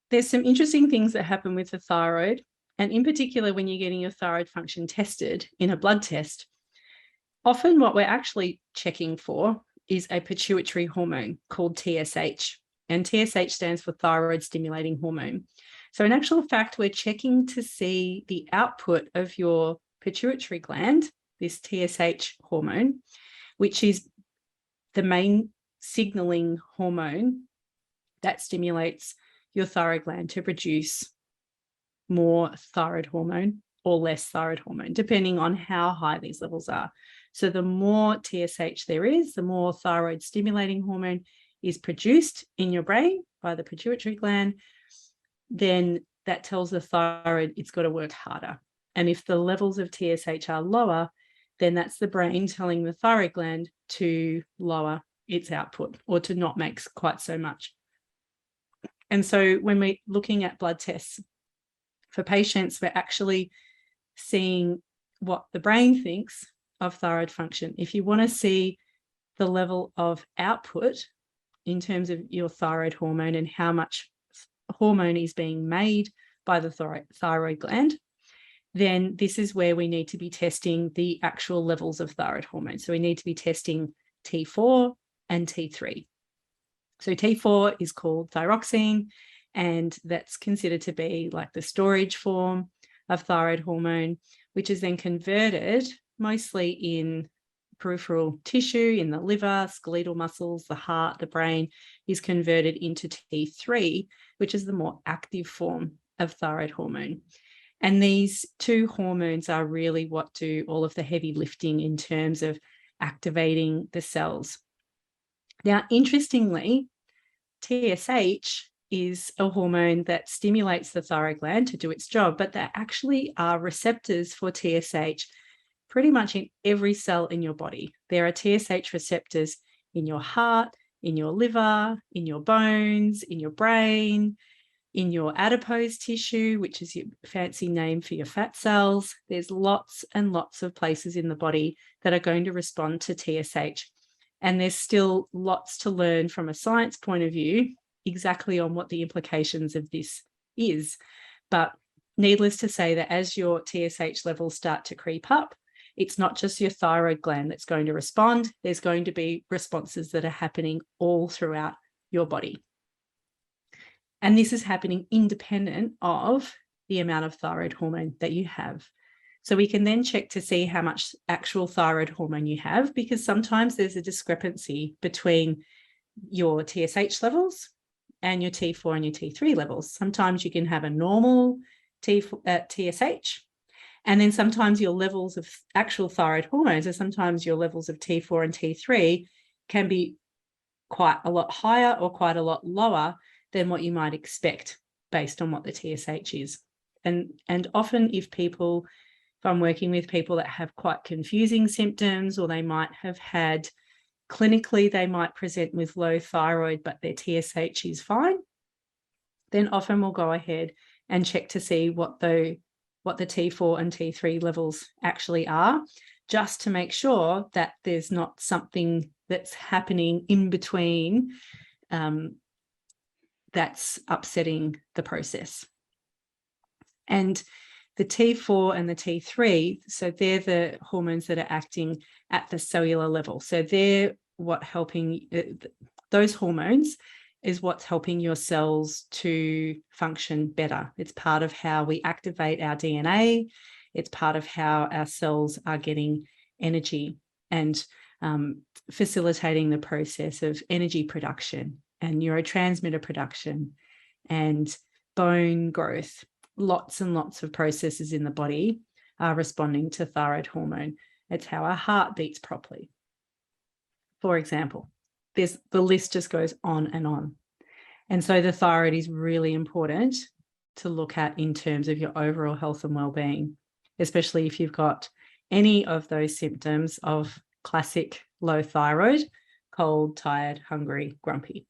there's some interesting things that happen with the thyroid, and in particular, when you're getting your thyroid function tested in a blood test, often what we're actually checking for is a pituitary hormone called TSH, and TSH stands for thyroid stimulating hormone. So in actual fact, we're checking to see the output of your pituitary gland, this TSH hormone, which is the main signaling hormone that stimulates your thyroid gland to produce more thyroid hormone or less thyroid hormone, depending on how high these levels are. So the more TSH there is, the more thyroid stimulating hormone is produced in your brain by the pituitary gland, then that tells the thyroid it's got to work harder. And if the levels of TSH are lower, then that's the brain telling the thyroid gland to lower its output or to not make quite so much. And so when we're looking at blood tests for patients, we're actually seeing what the brain thinks of thyroid function. If you want to see the level of output in terms of your thyroid hormone and how much hormone is being made by the thyroid gland, then this is where we need to be testing the actual levels of thyroid hormone. So we need to be testing T4 and T3. So T4 is called thyroxine, and that's considered to be like the storage form of thyroid hormone, which is then converted mostly in peripheral tissue, in the liver, skeletal muscles, the heart, the brain, is converted into T3, which is the more active form of thyroid hormone. And these two hormones are really what do all of the heavy lifting in terms of activating the cells. Now, interestingly, TSH is a hormone that stimulates the thyroid gland to do its job, but there actually are receptors for TSH pretty much in every cell in your body. There are TSH receptors in your heart, in your liver, in your bones, in your brain, in your adipose tissue, which is your fancy name for your fat cells. There's lots and lots of places in the body that are going to respond to TSH. And there's still lots to learn from a science point of view exactly on what the implications of this is. But needless to say that as your TSH levels start to creep up, it's not just your thyroid gland that's going to respond. There's going to be responses that are happening all throughout your body. And this is happening independent of the amount of thyroid hormone that you have. So we can then check to see how much actual thyroid hormone you have, because sometimes there's a discrepancy between your TSH levels and your T4 and your T3 levels. Sometimes you can have a normal TSH, and then sometimes your levels of actual thyroid hormones, or sometimes your levels of T4 and T3 can be quite a lot higher or quite a lot lower than what you might expect based on what the TSH is. And often if I'm working with people that have quite confusing symptoms, or they might have had clinically, they might present with low thyroid, but their TSH is fine, then often we'll go ahead and check to see what the T4 and T3 levels actually are, just to make sure that there's not something that's happening in between that's upsetting the process. And the T4 and the T3, so they're the hormones that are acting at the cellular level. So they're those hormones is what's helping your cells to function better. It's part of how we activate our DNA. It's part of how our cells are getting energy and facilitating the process of energy production and neurotransmitter production and bone growth. Lots and lots of processes in the body are responding to thyroid hormone. It's how our heart beats properly. For example, the list just goes on and on. And so the thyroid is really important to look at in terms of your overall health and well-being, especially if you've got any of those symptoms of classic low thyroid: cold, tired, hungry, grumpy.